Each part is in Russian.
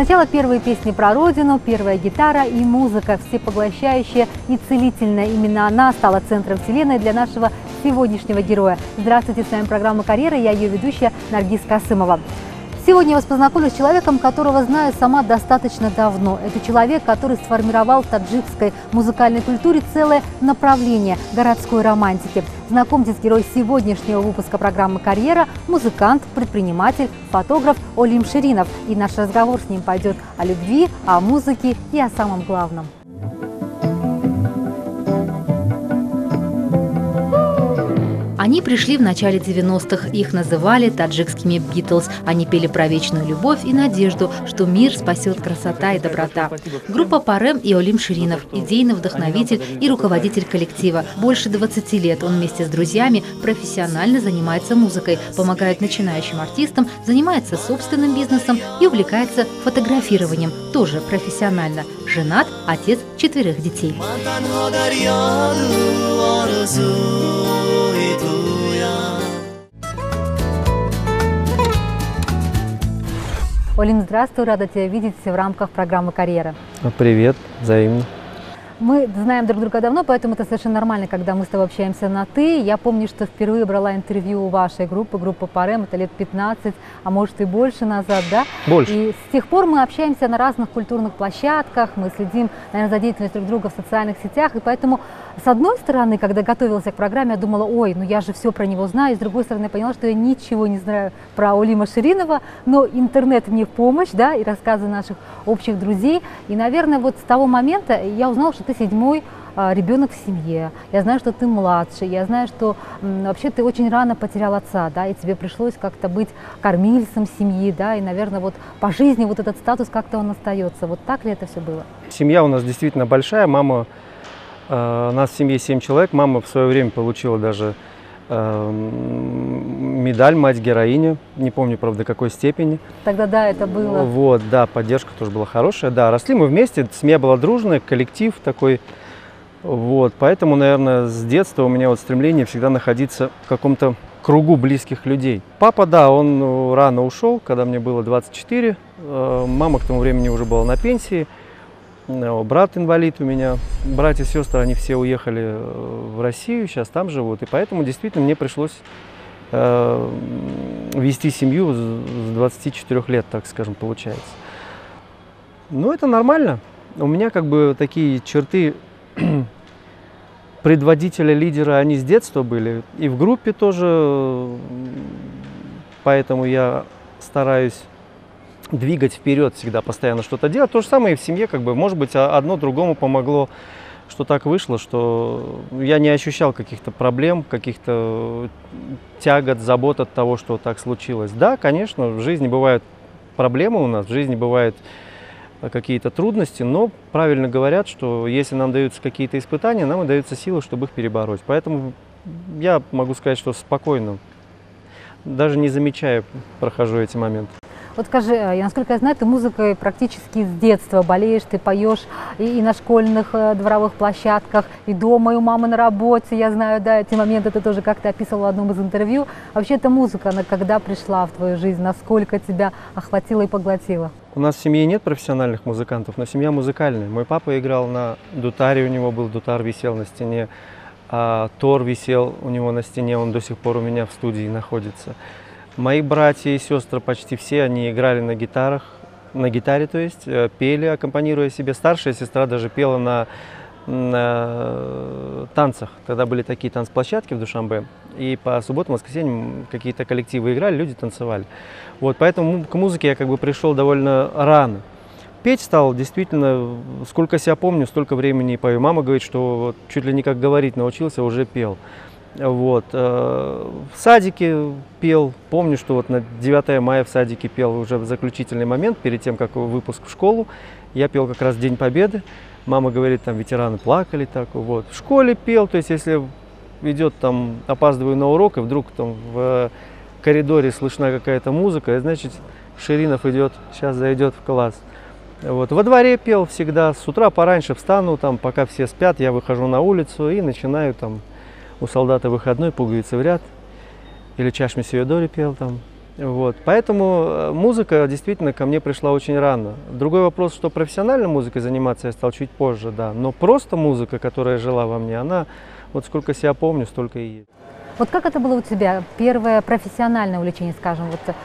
Сначала первые песни про родину, первая гитара и музыка, всепоглощающая и целительная. Именно она стала центром вселенной для нашего сегодняшнего героя. Здравствуйте, с вами программа «Карьера», я ее ведущая Наргиз Касымова. Сегодня я вас познакомлю с человеком, которого знаю сама достаточно давно. Это человек, который сформировал в таджикской музыкальной культуре целое направление городской романтики. Знакомьтесь, герой сегодняшнего выпуска программы «Карьера» – музыкант, предприниматель, фотограф Олим Ширинов. И наш разговор с ним пойдет о любви, о музыке и о самом главном. Они пришли в начале 90-х, их называли таджикскими «Битлз». Они пели про вечную любовь и надежду, что мир спасет красота и доброта. Группа «Парем» и Олим Ширинов – идейный вдохновитель и руководитель коллектива. Больше 20 лет он вместе с друзьями профессионально занимается музыкой, помогает начинающим артистам, занимается собственным бизнесом и увлекается фотографированием, тоже профессионально. Женат, отец 4 детей. Олим, здравствуй, рада тебя видеть в рамках программы «Карьера». Привет, взаимно. Мы знаем друг друга давно, поэтому это совершенно нормально, когда мы с тобой общаемся на «ты». Я помню, что впервые брала интервью у вашей группы «Парем», это лет 15, а может и больше назад, да? Больше. И с тех пор мы общаемся на разных культурных площадках, мы следим, наверное, за деятельностью друг друга в социальных сетях, и поэтому, с одной стороны, когда готовилась к программе, я думала, ой, ну я же все про него знаю, и с другой стороны, я поняла, что я ничего не знаю про Олима Ширинова, но интернет мне в помощь, да, и рассказы наших общих друзей, и, наверное, вот с того момента я узнала, что ты 7-й ребенок в семье, я знаю, что ты младший, я знаю, что вообще ты очень рано потерял отца, да, и тебе пришлось как-то быть кормильцем семьи, да, и, наверное, вот по жизни вот этот статус как-то он остается. Вот так ли это все было? Семья у нас действительно большая, у нас в семье 7 человек, мама в свое время получила даже медаль «Мать-героиня», не помню, правда, какой степени. Тогда, да, это было. Вот, да, поддержка тоже была хорошая, да, росли мы вместе, семья была дружная, коллектив такой, вот, поэтому, наверное, с детства у меня вот стремление всегда находиться в каком-то кругу близких людей. Папа, да, он рано ушел, когда мне было 24, мама к тому времени уже была на пенсии, брат инвалид у меня, братья и сестры, они все уехали в Россию, сейчас там живут, и поэтому действительно мне пришлось вести семью с 24 лет, так скажем, получается. Но это нормально, у меня как бы такие черты предводителя, лидера, они с детства были, и в группе тоже, поэтому я стараюсь двигать вперед всегда, постоянно что-то делать. То же самое и в семье, как бы, может быть, одно другому помогло, что так вышло, что я не ощущал каких-то проблем, каких-то тягот, забот от того, что так случилось. Да, конечно, в жизни бывают проблемы у нас, в жизни бывают какие-то трудности, но правильно говорят, что если нам даются какие-то испытания, нам и даются силы, чтобы их перебороть. Поэтому я могу сказать, что спокойно, даже не замечая, прохожу эти моменты. Вот скажи, насколько я знаю, ты музыкой практически с детства болеешь, ты поешь и на школьных дворовых площадках, и дома, и у мамы на работе, я знаю, да, эти моменты ты тоже как-то описывал в одном из интервью. Вообще эта музыка, она когда пришла в твою жизнь, насколько тебя охватила и поглотила? У нас в семье нет профессиональных музыкантов, но семья музыкальная. Мой папа играл на дутаре, у него был дутар, висел на стене, тор висел у него на стене, он до сих пор у меня в студии находится. Мои братья и сестры почти все, они играли на гитаре, то есть, пели, аккомпанируя себе. Старшая сестра даже пела на танцах. Тогда были такие танцплощадки в Душанбе, и по субботам, воскресеньям какие-то коллективы играли, люди танцевали. Вот, поэтому к музыке я как бы пришел довольно рано. Петь стал действительно, сколько себя помню, столько времени и пою. Мама говорит, что вот, чуть ли не как говорить научился, уже пел. Вот. В садике пел, помню, что вот на 9 мая в садике пел уже в заключительный момент, перед тем, как выпуск в школу. Я пел как раз День Победы. Мама говорит, там ветераны плакали. Так, вот. В школе пел, то есть если идет там, опаздываю на урок, и вдруг там в коридоре слышна какая-то музыка, значит, Ширинов идет, сейчас зайдет в класс. Вот. Во дворе пел всегда, с утра пораньше встану, там, пока все спят, я выхожу на улицу и начинаю там. У солдата выходной, пуговицы в ряд, или чаш месье Дори пел там. Вот. Поэтому музыка действительно ко мне пришла очень рано. Другой вопрос, что профессиональной музыкой заниматься я стал чуть позже, да. Но просто музыка, которая жила во мне, она, вот сколько себя помню, столько и есть. Вот как это было у тебя? Первое профессиональное увлечение, скажем, вот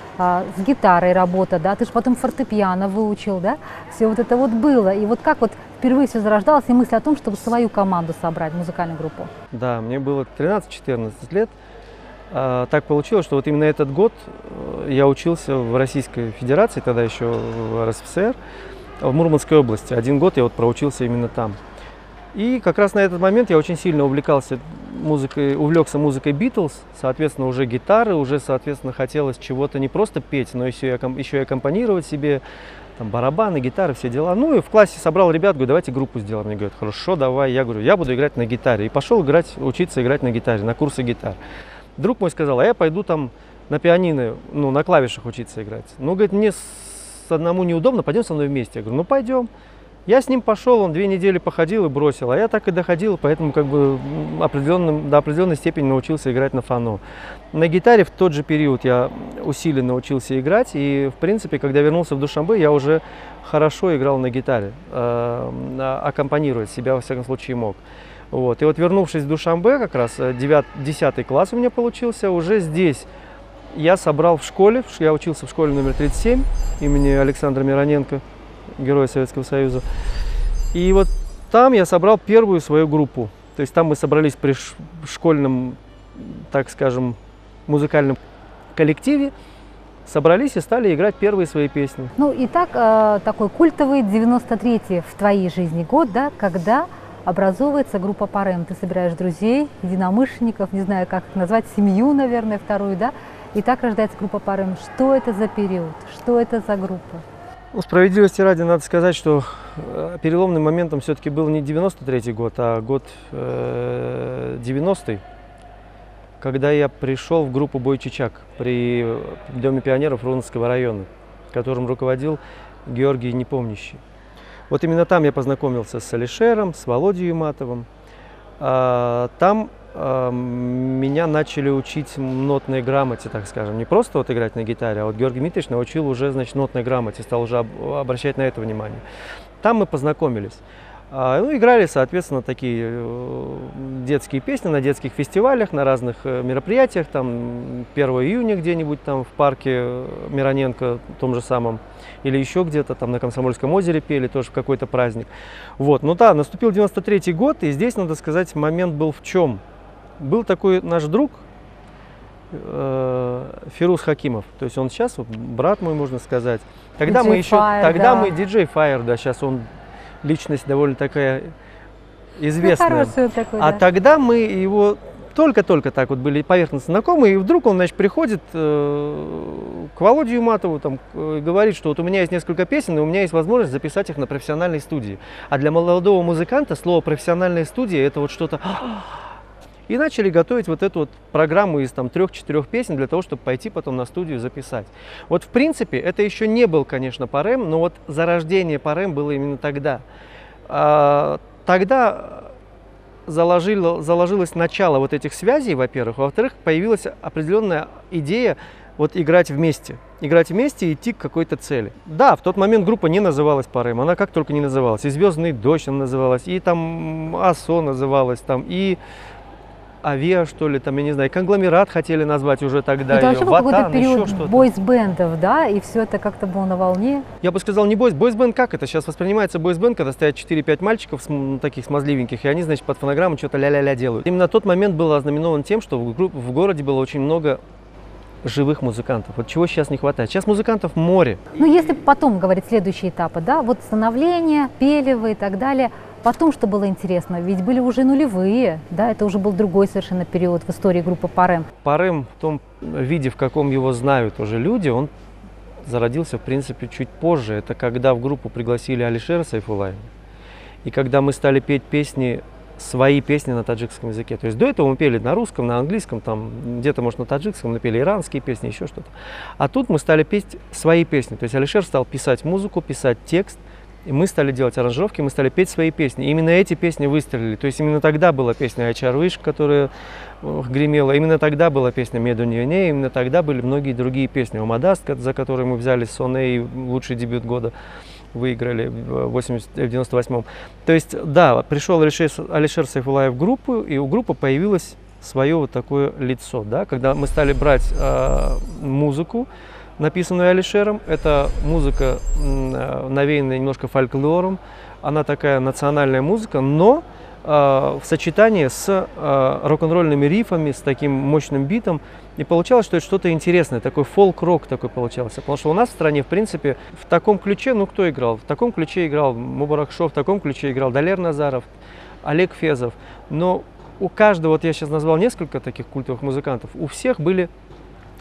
с гитарой работа, да? Ты же потом фортепиано выучил, да? Все вот это вот было. И вот как вот впервые все зарождалось, и мысль о том, чтобы свою команду собрать, музыкальную группу? Да, мне было 13-14 лет. Так получилось, что вот именно этот год я учился в Российской Федерации, тогда еще в РСФСР, в Мурманской области. 1 год я вот проучился именно там. И как раз на этот момент я очень сильно увлекался музыкой, увлекся музыкой Битлз, соответственно, уже гитары, уже, соответственно, хотелось чего-то не просто петь, но еще и аккомпанировать себе, там, барабаны, гитары, все дела. Ну и в классе собрал ребят, говорю, давайте группу сделаем. Они говорят, хорошо, давай. Я говорю, я буду играть на гитаре. И пошел учиться играть на гитаре, на курсы гитар. Друг мой сказал, а я пойду там на пианино, ну, на клавишах учиться играть. Ну, говорит, мне с одному неудобно, пойдем со мной вместе. Я говорю, ну, пойдем. Я с ним пошел, он 2 недели походил и бросил, а я так и доходил, поэтому как бы до определенной степени научился играть на фано. На гитаре в тот же период я усиленно учился играть, и в принципе, когда вернулся в Душанбе, я уже хорошо играл на гитаре, аккомпанировать себя во всяком случае мог. Вот. И вот вернувшись в Душанбе, как раз 10 класс у меня получился, уже здесь я собрал в школе, я учился в школе номер 37 имени Александра Мироненко, Героя Советского Союза. И вот там я собрал первую свою группу. То есть там мы собрались при школьном, так скажем, музыкальном коллективе, собрались и стали играть первые свои песни. Ну и так, такой культовый 93-й в твоей жизни год, да, когда образовывается группа Парем. Ты собираешь друзей, единомышленников, не знаю, как их назвать, семью, наверное, вторую, да? И так рождается группа Парем. Что это за период? Что это за группа? Ну, справедливости ради надо сказать, что переломным моментом все-таки был не 93-й год, а год 90-й, когда я пришел в группу «Бой Чичак» при Доме пионеров Рунского района, которым руководил Георгий Непомнящий. Вот именно там я познакомился с Алишером, с Володей Юматовым. Там меня начали учить нотной грамоте, так скажем. Не просто вот играть на гитаре, а вот Георгий Дмитриевич научил уже, значит, нотной грамоте, стал уже обращать на это внимание. Там мы познакомились. Ну, играли, соответственно, такие детские песни на детских фестивалях, на разных мероприятиях. Там 1 июня где-нибудь там в парке Мироненко, том же самом, или еще где-то там на Комсомольском озере пели, тоже в какой-то праздник. Вот, ну да, наступил 93-й год, и здесь, надо сказать, момент был в чем? Был такой наш друг Фируз Хакимов, то есть он сейчас, вот, брат мой, можно сказать. Тогда мы еще, мы диджей Fire, да, сейчас он личность довольно такая известная. Ну, такой, а да. тогда мы его только-только так вот были поверхностно знакомы, и вдруг он, значит, приходит к Володе Юматову, там, говорит, что вот у меня есть несколько песен, и у меня есть возможность записать их на профессиональной студии. А для молодого музыканта слово «профессиональная студия» — это вот что-то... И начали готовить вот эту вот программу из там 3-4 песен для того, чтобы пойти потом на студию записать. Вот в принципе это еще не был, конечно, Парем, но вот зарождение Парем было именно тогда. Тогда заложилось начало вот этих связей, во-первых. Во-вторых, появилась определенная идея вот играть вместе и идти к какой-то цели. Да, в тот момент группа не называлась Парем, она как только не называлась. И «Звездный дождь» она называлась, и там «Асо» называлась, там, и «Авиа», что ли, там, я не знаю, «Конгломерат» хотели назвать уже тогда. Это ее, вообще был какой-то период что-то. бойсбендов, да, и все это как-то было на волне. Я бы сказал, не бойсбенд, как это сейчас воспринимается бойсбенд, когда стоят 4-5 мальчиков таких смазливеньких, и они, значит, под фонограмму что-то ля-ля-ля делают. Именно тот момент был ознаменован тем, что в городе было очень много живых музыкантов. Вот чего сейчас не хватает. Сейчас музыкантов море. Ну, если потом говорить следующие этапы, да, вот становление, пели вы и так далее. Потом, что было интересно, ведь были уже нулевые, да, это уже был другой совершенно период в истории группы Парем. Парем в том виде, в каком его знают уже люди, он зародился, в принципе, чуть позже. Это когда в группу пригласили Алишера Сайфуллаева, и когда мы стали петь песни, свои песни на таджикском языке. То есть до этого мы пели на русском, на английском, там где-то, может, на таджикском, напели иранские песни, еще что-то. А тут мы стали петь свои песни. То есть Алишер стал писать музыку, писать текст, И мы стали делать аранжировки, мы стали петь свои песни. И именно эти песни выстрелили. То есть именно тогда была песня «Айчар Виш», которая гремела. Именно тогда была песня «Меду Ньюне», именно тогда были многие другие песни. «Омадаст», за которые мы взяли Соне и лучший дебют года выиграли в 98-м. То есть, да, пришел Алишер Сайфулаев в группу, и у группы появилось свое вот такое лицо. Да? Когда мы стали брать музыку, написанную Алишером, это музыка, навеянная немножко фольклором, она такая национальная музыка, но в сочетании с рок-н-ролльными рифами, с таким мощным битом, и получалось, что это что-то интересное, такой фолк-рок такой получался. Потому что у нас в стране, в принципе, в таком ключе, ну кто играл? В таком ключе играл Мубарак Шов, в таком ключе играл Далер Назаров, Олег Фезов. Но у каждого, вот я сейчас назвал несколько таких культовых музыкантов, у всех были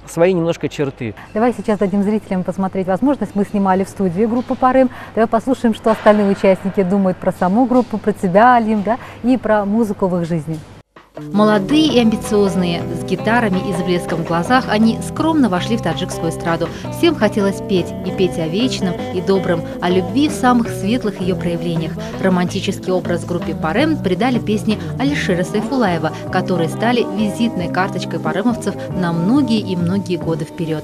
свои немножко черты. Давай сейчас дадим зрителям посмотреть возможность. Мы снимали в студии группу «Парым». Давай послушаем, что остальные участники думают про саму группу, про тебя, Алим, да, и про музыку в их жизни. Молодые и амбициозные, с гитарами и с блеском в глазах, они скромно вошли в таджикскую эстраду. Всем хотелось петь, и петь о вечном и добром, о любви в самых светлых ее проявлениях. Романтический образ группе «Парем» придали песни Алишера Сайфулаева, которые стали визитной карточкой паремовцев на многие и многие годы вперед.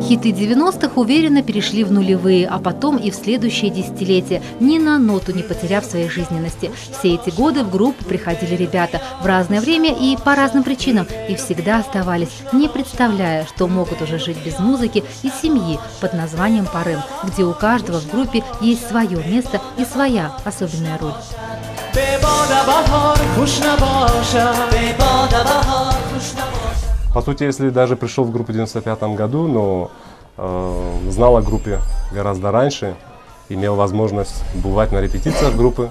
Хиты 90-х уверенно перешли в нулевые, а потом и в следующие десятилетия, ни на ноту не потеряв своей жизненности. Все эти годы в группу приходили ребята в разное время и по разным причинам, и всегда оставались, не представляя, что могут уже жить без музыки и семьи под названием «Парем», где у каждого в группе есть свое место и своя особенная роль. По сути, если даже пришел в группу в 95 году, но знал о группе гораздо раньше, имел возможность бывать на репетициях группы.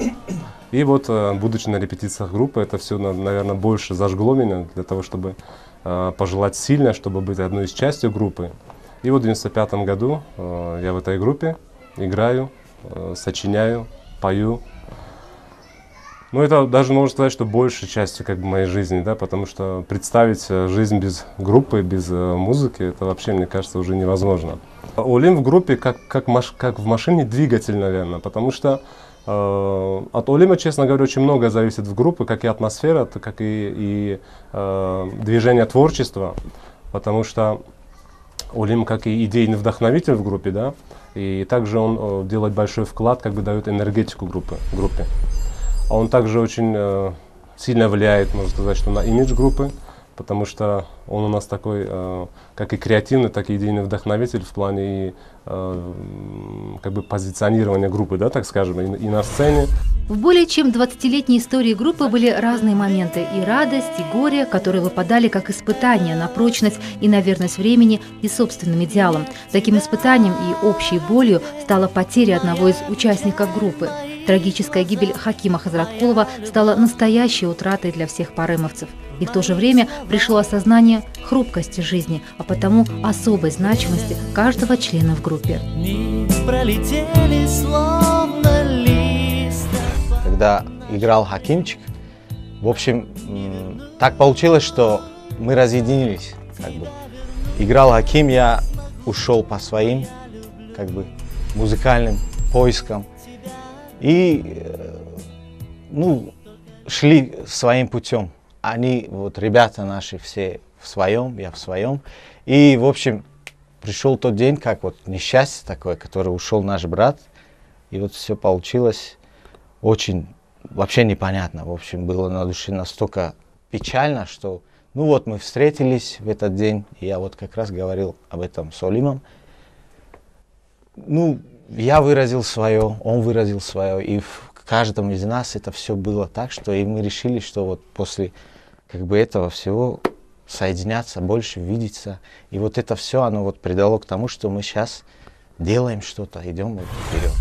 И вот, будучи на репетициях группы, это все, наверное, больше зажгло меня для того, чтобы пожелать сильно, чтобы быть одной из частью группы. И вот в 95 году я в этой группе играю, сочиняю, пою. Ну, это даже можно сказать, что большей частью как бы моей жизни, да, потому что представить жизнь без группы, без музыки, это вообще, мне кажется, уже невозможно. Олим в группе как в машине двигатель, наверное, потому что от Олима, честно говоря, очень много зависит в группе, как и атмосфера, как и движение творчества, потому что Олим как и идейный вдохновитель в группе, да, и также он делает большой вклад, как бы дает энергетику группе. Он также очень сильно влияет, можно сказать, что на имидж группы, потому что он у нас такой, как и креативный, так и идейный вдохновитель в плане как бы позиционирования группы, да, так скажем, и на сцене. В более чем 20-летней истории группы были разные моменты – и радость, и горе, которые выпадали как испытания на прочность и на верность времени и собственным идеалам. Таким испытанием и общей болью стала потеря одного из участников группы. Трагическая гибель Хакима Хазраткулова стала настоящей утратой для всех паремовцев. И в то же время пришло осознание хрупкости жизни, а потому особой значимости каждого члена в группе. Когда играл Хакимчик, в общем, так получилось, что мы разъединились. Как бы. Играл Хаким, я ушел по своим как бы, музыкальным поискам. И шли своим путем. Они, вот ребята наши, все в своем, я в своем. И, в общем, пришел тот день, как вот несчастье такое, которое ушел наш брат. И вот все получилось очень, вообще непонятно. В общем, было на душе настолько печально, что, ну вот мы встретились в этот день. И я вот как раз говорил об этом с Олимом. Ну, я выразил свое, он выразил свое, и в каждом из нас это все было так, что и мы решили, что вот после как бы этого всего соединяться, больше видеться. И вот это все, оно вот придало к тому, что мы сейчас делаем что-то, идем вот вперед.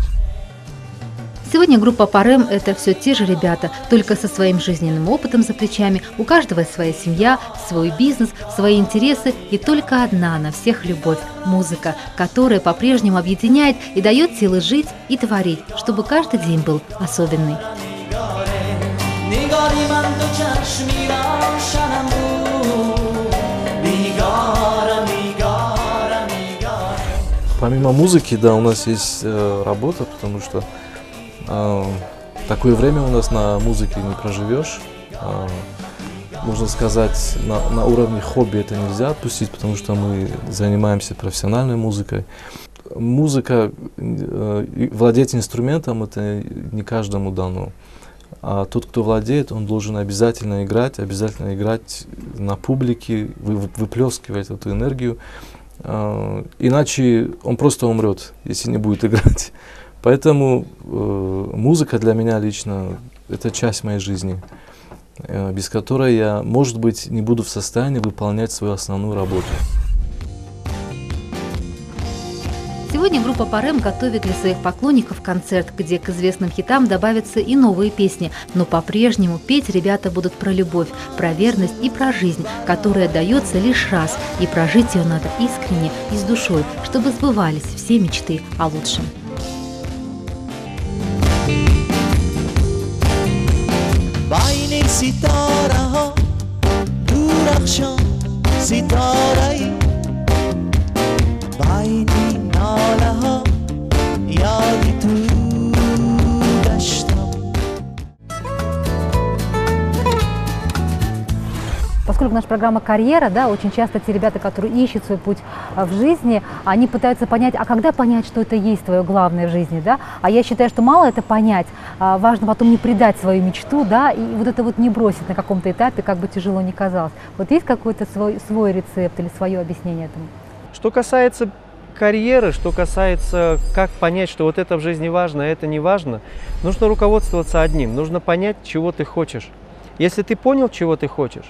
Сегодня группа Парем – это все те же ребята, только со своим жизненным опытом за плечами. У каждого своя семья, свой бизнес, свои интересы и только одна на всех любовь – музыка, которая по-прежнему объединяет и дает силы жить и творить, чтобы каждый день был особенный. Помимо музыки, да, у нас есть работа, потому что такое время у нас на музыке не проживешь. Можно сказать, на уровне хобби это нельзя отпустить, потому что мы занимаемся профессиональной музыкой. Музыка, владеть инструментом, это не каждому дано. А тот, кто владеет, он должен обязательно играть на публике, выплескивать эту энергию. Иначе он просто умрет, если не будет играть. Поэтому музыка для меня лично – это часть моей жизни, без которой я, может быть, не буду в состоянии выполнять свою основную работу. Сегодня группа Парем готовит для своих поклонников концерт, где к известным хитам добавятся и новые песни. Но по-прежнему петь ребята будут про любовь, про верность и про жизнь, которая дается лишь раз. И прожить ее надо искренне и с душой, чтобы сбывались все мечты о лучшем. Поскольку наша программа «Карьера», да, очень часто те ребята, которые ищут свой путь в жизни, они пытаются понять, а когда понять, что это есть твое главное в жизни, да? А я считаю, что мало это понять, важно потом не предать свою мечту, да, и вот это вот не бросить на каком-то этапе, как бы тяжело ни казалось. Вот есть какой-то свой рецепт или свое объяснение этому? Что касается карьеры, что касается, как понять, что вот это в жизни важно, а это не важно, нужно руководствоваться одним, нужно понять, чего ты хочешь. Если ты понял, чего ты хочешь,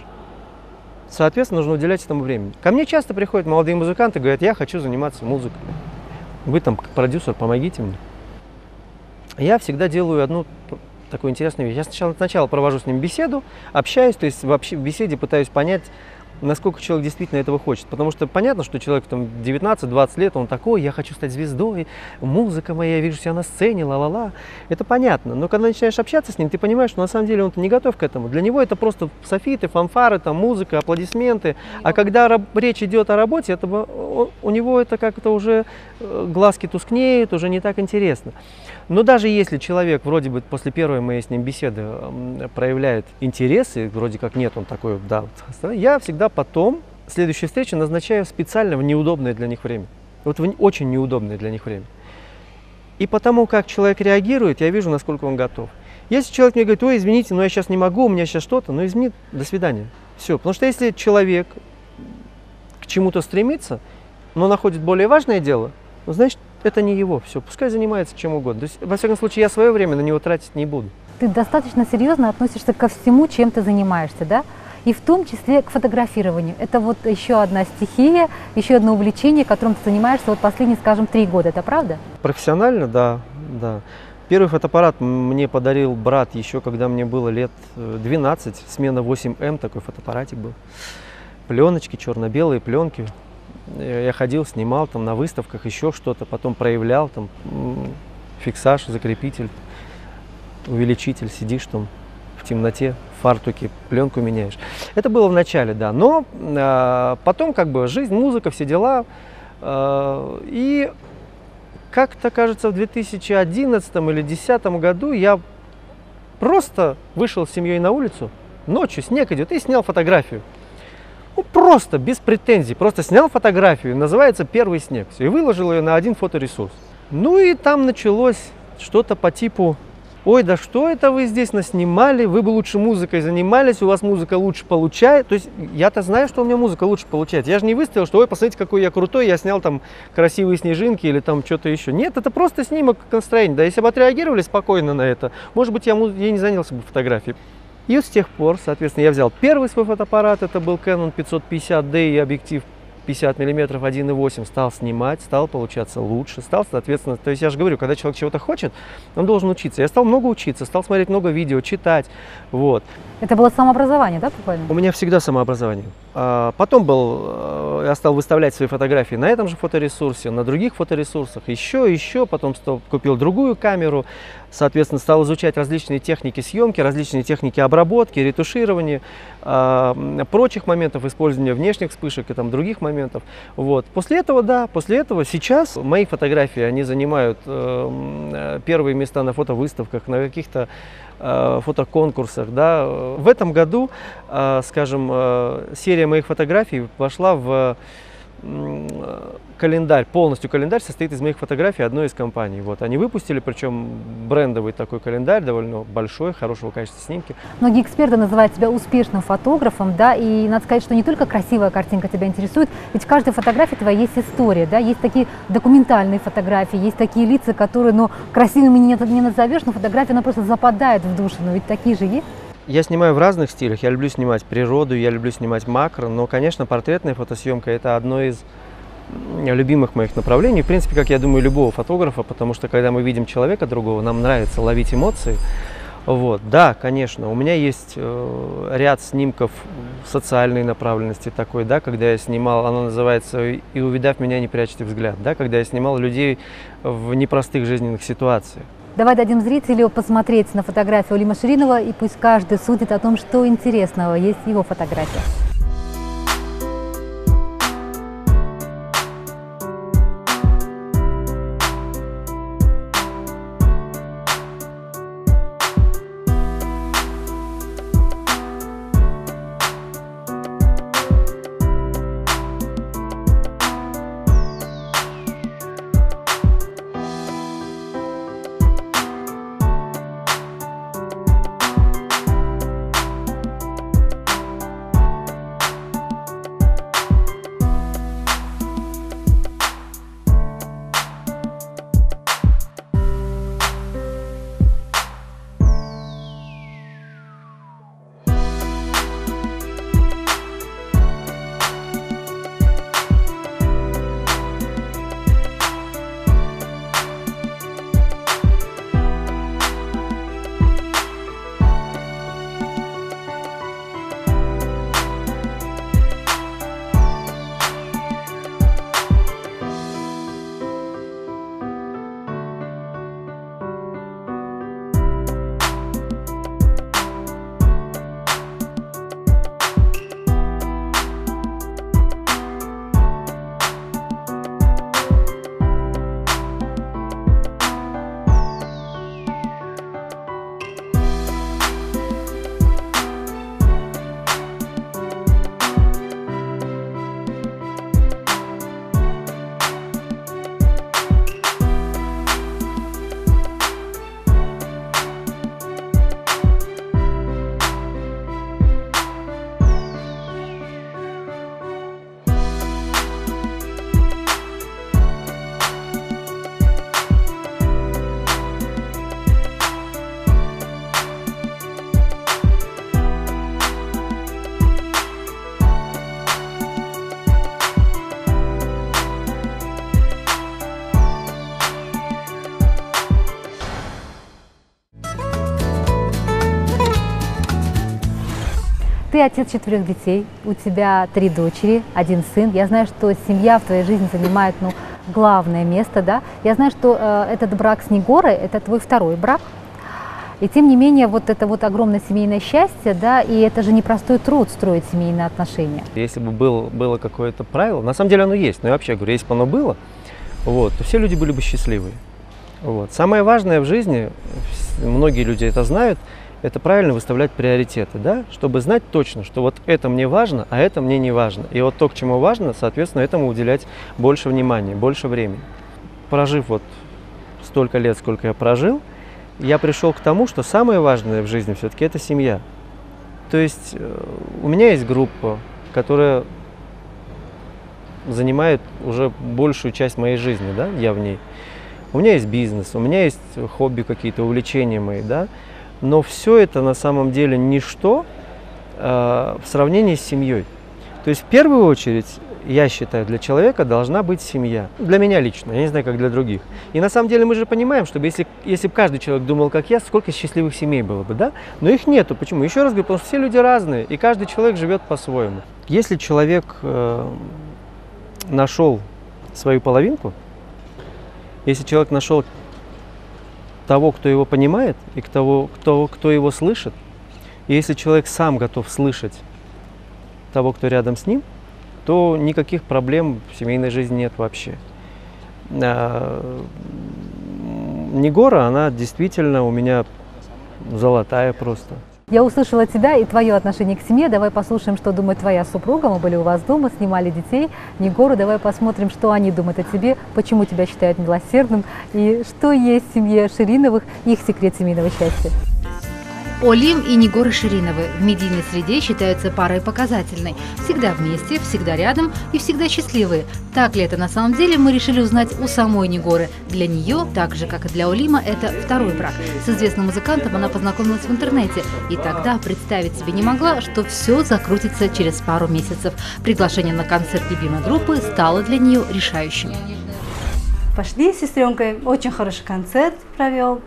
соответственно, нужно уделять этому времени. Ко мне часто приходят молодые музыканты и говорят, я хочу заниматься музыкой. Вы там продюсер, помогите мне. Я всегда делаю одну такую интересную вещь. Я сначала провожу с ним беседу, общаюсь, то есть вообще в беседе пытаюсь понять, насколько человек действительно этого хочет. Потому что понятно, что человек там 19-20 лет, он такой, я хочу стать звездой, музыка моя, я вижу себя на сцене, ла-ла-ла. Это понятно. Но когда начинаешь общаться с ним, ты понимаешь, что на самом деле он-то не готов к этому. Для него это просто софиты, фанфары, там, музыка, аплодисменты. А когда речь идет о работе, это, у него это как-то уже глазки тускнеют, уже не так интересно. Но даже если человек вроде бы после первой моей с ним беседы проявляет интересы, вроде как нет, он такой, да, я всегда потом следующую встречу назначаю специально в неудобное для них время. Вот в очень неудобное для них время. И потому как человек реагирует, я вижу, насколько он готов. Если человек мне говорит, ой, извините, но я сейчас не могу, у меня сейчас что-то, ну извини, до свидания. Все. Потому что если человек к чему-то стремится, но находит более важное дело, ну, значит, это не его. Все, пускай занимается чем угодно. То есть, во всяком случае, я свое время на него тратить не буду. Ты достаточно серьезно относишься ко всему, чем ты занимаешься, да? И в том числе к фотографированию. Это вот еще одна стихия, еще одно увлечение, которым ты занимаешься вот последние, скажем, 3 года. Это правда? Профессионально, да, да. Первый фотоаппарат мне подарил брат еще, когда мне было лет 12. Смена 8М, такой фотоаппаратик был. Пленочки, черно-белые пленки. Я ходил, снимал там на выставках еще что-то, потом проявлял там фиксаж, закрепитель, увеличитель, сидишь там в темноте, в фартуке, пленку меняешь. Это было в начале, да, но потом как бы жизнь, музыка, все дела. И как-то, кажется, в 2011 или 2010 году я просто вышел с семьей на улицу, ночью снег идет, и снял фотографию. Ну, просто, без претензий, просто снял фотографию, называется «Первый снег», все, и выложил ее на один фоторесурс. Ну и там началось что-то по типу, ой, да что это вы здесь наснимали, вы бы лучше музыкой занимались, у вас музыка лучше получает. То есть я-то знаю, что у меня музыка лучше получает. Я же не выставил, что ой, посмотрите, какой я крутой, я снял там красивые снежинки или там что-то еще. Нет, это просто снимок настроения. Да, если бы отреагировали спокойно на это, может быть, я не занялся бы фотографией. И вот с тех пор, соответственно, я взял первый свой фотоаппарат, это был Canon 550D и объектив 50 мм 1.8, стал снимать, стал получаться лучше, стал, соответственно, то есть я же говорю, когда человек чего-то хочет, он должен учиться. Я стал много учиться, стал смотреть много видео, читать, вот. Это было самообразование, да, буквально? У меня всегда самообразование. Потом я стал выставлять свои фотографии на этом же фоторесурсе, на других фоторесурсах, еще, потом купил другую камеру, соответственно, стал изучать различные техники съемки, различные техники обработки, ретуширования, прочих моментов использования внешних вспышек и там других моментов. Вот. После этого сейчас мои фотографии, они занимают первые места на фотовыставках, на каких-то фотоконкурсах. Да. В этом году, скажем, серия моих фотографий вошла в календарь, полностью календарь состоит из моих фотографий одной из компаний. Вот, они выпустили, причем брендовый такой календарь, довольно большой, хорошего качества снимки. Многие эксперты называют тебя успешным фотографом, да, и надо сказать, что не только красивая картинка тебя интересует, ведь в каждой фотографии твоя есть история, да, есть такие документальные фотографии, есть такие лица, которые, ну, красивыми не назовешь, но фотография, она просто западает в душу, но ведь такие же есть. Я снимаю в разных стилях. Я люблю снимать природу, я люблю снимать макро, но, конечно, портретная фотосъемка – это одно из любимых моих направлений. В принципе, как я думаю, любого фотографа, потому что, когда мы видим человека другого, нам нравится ловить эмоции. Вот. Да, конечно, у меня есть ряд снимков социальной направленности такой, да, когда я снимал, оно называется «И увидав меня, не прячьте взгляд», да, когда я снимал людей в непростых жизненных ситуациях. Давай дадим зрителю посмотреть на фотографию Алима Ширинова, и пусть каждый судит о том, что интересного есть в его фотографиях. Ты отец 4 детей, у тебя 3 дочери, 1 сын. Я знаю, что семья в твоей жизни занимает, ну, главное место, да. Я знаю, что этот брак с Нигорой – это твой 2-й брак. И тем не менее, вот это вот огромное семейное счастье, да, и это же непростой труд строить семейные отношения. Если бы было какое-то правило, на самом деле оно есть, но я вообще говорю, если бы оно было, вот, то все люди были бы счастливы. Вот. Самое важное в жизни, многие люди это знают, это правильно выставлять приоритеты, да, чтобы знать точно, что вот это мне важно, а это мне не важно. И вот то, к чему важно, соответственно, этому уделять больше внимания, больше времени. Прожив вот столько лет, сколько я прожил, я пришел к тому, что самое важное в жизни все-таки это семья. То есть у меня есть группа, которая занимает уже большую часть моей жизни, да, я в ней. У меня есть бизнес, у меня есть хобби какие-то, увлечения мои, да. но все это на самом деле ничто в сравнении с семьей. То есть в первую очередь, я считаю, для человека должна быть семья. Для меня лично, я не знаю, как для других. И на самом деле мы же понимаем, что если бы каждый человек думал, как я, сколько счастливых семей было бы, да? Но их нету. Почему? Еще раз говорю, потому что все люди разные, и каждый человек живет по-своему. Если человек нашел свою половинку, если человек нашел того, кто его понимает, и того, кто его слышит, и если человек сам готов слышать того, кто рядом с ним, то никаких проблем в семейной жизни нет вообще. Нигора, она действительно у меня золотая просто. Я услышала тебя и твое отношение к семье. Давай послушаем, что думает твоя супруга. Мы были у вас дома, снимали детей, Нигору. Давай посмотрим, что они думают о тебе, почему тебя считают милосердным и что есть в семье Шириновых, их секрет семейного счастья. Олим и Нигора Шириновы в медийной среде считаются парой показательной. Всегда вместе, всегда рядом и всегда счастливые. Так ли это на самом деле, мы решили узнать у самой Нигоры. Для нее, так же как и для Олима, это второй брак. С известным музыкантом она познакомилась в интернете. И тогда представить себе не могла, что все закрутится через пару месяцев. Приглашение на концерт любимой группы стало для нее решающим. Пошли с сестренкой, очень хороший концерт провел.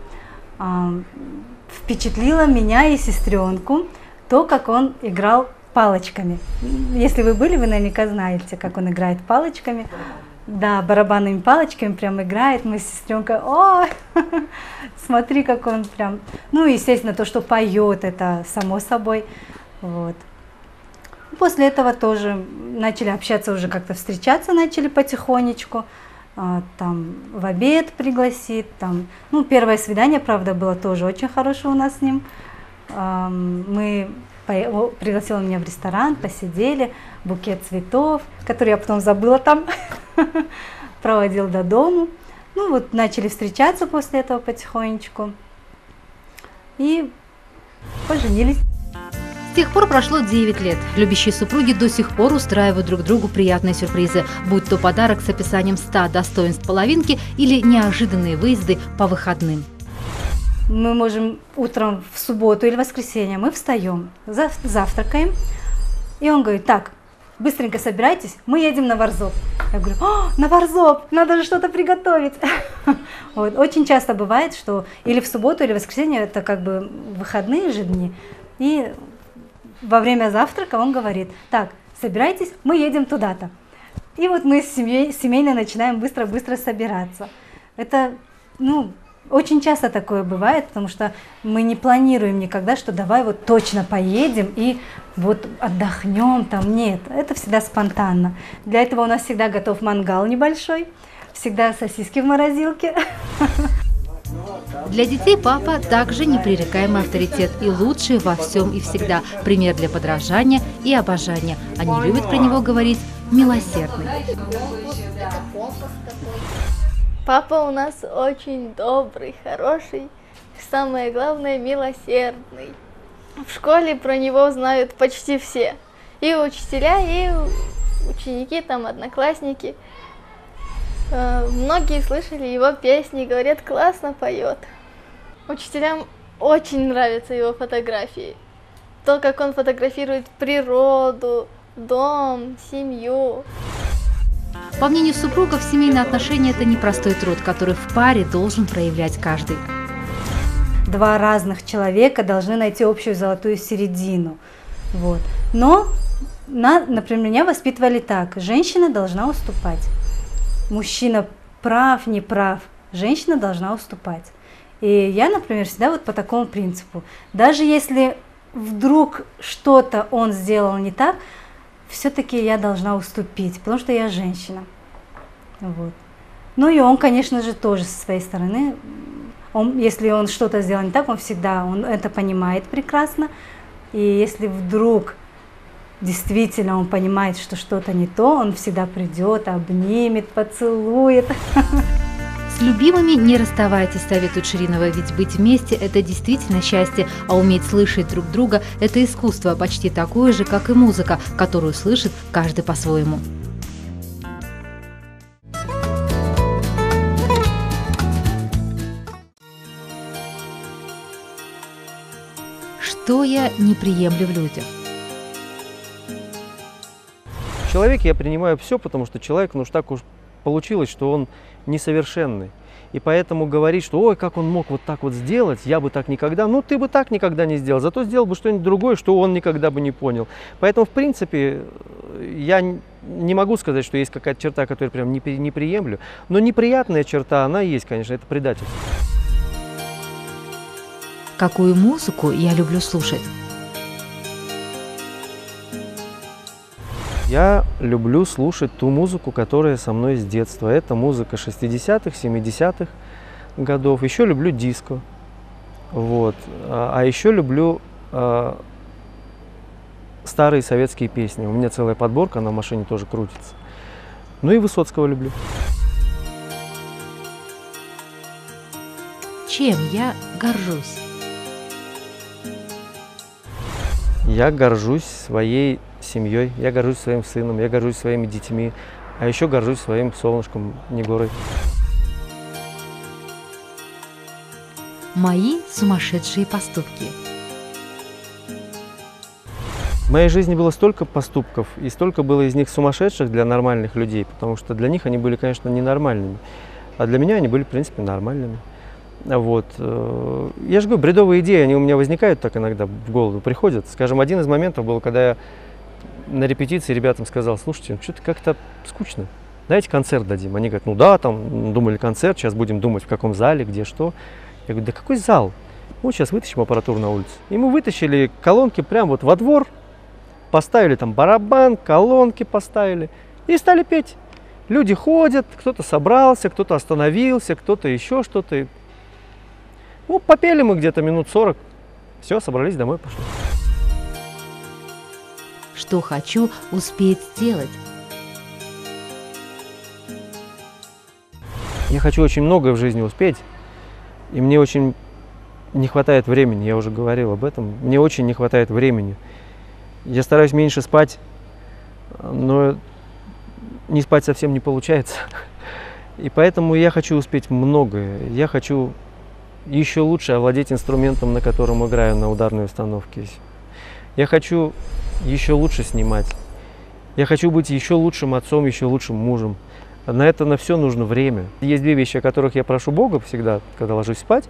Впечатлило меня и сестренку то, как он играл палочками. Если вы были, вы наверняка знаете, как он играет палочками. Да, барабанными палочками прям играет. Мы с сестренкой, ой, смотри, как он прям... Ну, естественно, то, что поет, это само собой. Вот. После этого тоже начали общаться, уже как-то встречаться начали потихонечку. Там в обед пригласит, там, ну, первое свидание, правда, было тоже очень хорошее у нас с ним. Пригласил меня в ресторан, посидели, букет цветов, который я потом забыла там, проводил до дому. Ну, вот начали встречаться после этого потихонечку и поженились. С тех пор прошло 9 лет. Любящие супруги до сих пор устраивают друг другу приятные сюрпризы, будь то подарок с описанием 100 достоинств половинки или неожиданные выезды по выходным. Мы можем утром в субботу или воскресенье, мы встаем, завтракаем, и он говорит: так, быстренько собирайтесь, мы едем на Варзоп. Я говорю: на Варзоп, надо же что-то приготовить. Вот. Очень часто бывает, что или в субботу, или в воскресенье, это как бы выходные же дни, и во время завтрака он говорит: так, собирайтесь, мы едем туда-то. И вот мы семейно начинаем быстро-быстро собираться. Это, ну, очень часто такое бывает, потому что мы не планируем никогда, что давай вот точно поедем и вот отдохнем там. Нет, это всегда спонтанно. Для этого у нас всегда готов мангал небольшой, всегда сосиски в морозилке. Для детей папа также непререкаемый авторитет и лучший во всем и всегда. Пример для подражания и обожания. Они любят про него говорить «милосердный». Папа у нас очень добрый, хороший, самое главное, милосердный. В школе про него знают почти все. И учителя, и ученики, там, одноклассники. Многие слышали его песни, говорят, классно поет. Учителям очень нравятся его фотографии. То, как он фотографирует природу, дом, семью. По мнению супругов, семейные отношения – это непростой труд, который в паре должен проявлять каждый. Два разных человека должны найти общую золотую середину. Вот. Но, например, меня воспитывали так: женщина должна уступать. Мужчина прав, не прав, женщина должна уступать. И я, например, всегда вот по такому принципу. Даже если вдруг что-то он сделал не так, все-таки я должна уступить, потому что я женщина. Вот. Ну и он, конечно же, тоже со своей стороны. Если он что-то сделал не так, он это понимает прекрасно. И если вдруг действительно он понимает, что что-то не то, он всегда придет, обнимет, поцелует. С любимыми не расставайтесь, советует Ширинова, ведь быть вместе – это действительно счастье, а уметь слышать друг друга – это искусство, почти такое же, как и музыка, которую слышит каждый по-своему. Что я не приемлю в людях? В человеке я принимаю все, потому что человек, ну уж так уж получилось, что он несовершенный. И поэтому говорить, что ой, как он мог вот так вот сделать, я бы так никогда, ну ты бы так никогда не сделал, зато сделал бы что-нибудь другое, что он никогда бы не понял. Поэтому, в принципе, я не могу сказать, что есть какая-то черта, которую прям не приемлю, но неприятная черта, она есть, конечно, это предательство. Какую музыку я люблю слушать? Я люблю слушать ту музыку, которая со мной с детства. Это музыка 60-х, 70-х годов. Еще люблю диско. Вот. А еще люблю старые советские песни. У меня целая подборка, она в машине тоже крутится. Ну и Высоцкого люблю. Чем я горжусь? Я горжусь своей семьей, я горжусь своим сыном, я горжусь своими детьми, а еще горжусь своим солнышком Нигорой. Мои сумасшедшие поступки. В моей жизни было столько поступков, и столько было из них сумасшедших для нормальных людей, потому что для них они были, конечно, ненормальными, а для меня они были, в принципе, нормальными. Вот. Я же говорю, бредовые идеи, они у меня возникают так иногда в голову, приходят. Скажем, один из моментов был, когда я на репетиции ребятам сказал: слушайте, что-то как-то скучно, давайте концерт дадим. Они говорят: ну да, там думали концерт, сейчас будем думать, в каком зале, где что. Я говорю: да какой зал? Вот сейчас вытащим аппаратуру на улицу. И мы вытащили колонки прямо вот во двор, поставили там барабан, колонки поставили и стали петь. Люди ходят, кто-то собрался, кто-то остановился, кто-то еще что-то. Ну, попели мы где-то минут 40, все, собрались, домой пошли. Что хочу успеть сделать? Я хочу очень многое в жизни успеть, и мне очень не хватает времени, я уже говорил об этом, мне очень не хватает времени. Я стараюсь меньше спать, но не спать совсем не получается. И поэтому я хочу успеть многое, я хочу еще лучше овладеть инструментом, на котором играю на ударной установке. Я хочу еще лучше снимать. Я хочу быть еще лучшим отцом, еще лучшим мужем. На это на все нужно время. Есть две вещи, о которых я прошу Бога всегда, когда ложусь спать.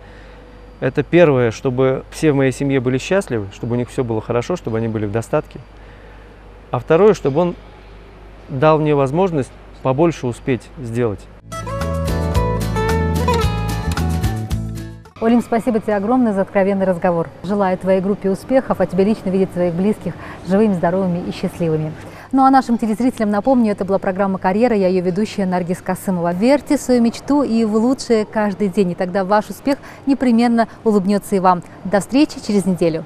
Это первое, чтобы все в моей семье были счастливы, чтобы у них все было хорошо, чтобы они были в достатке. А второе, чтобы Он дал мне возможность побольше успеть сделать. Олим, спасибо тебе огромное за откровенный разговор. Желаю твоей группе успехов, а тебе лично видеть своих близких живыми, здоровыми и счастливыми. Ну а нашим телезрителям напомню, это была программа «Карьера», я ее ведущая Наргиз Касымова. Верьте в свою мечту и в лучшее каждый день, и тогда ваш успех непременно улыбнется и вам. До встречи через неделю.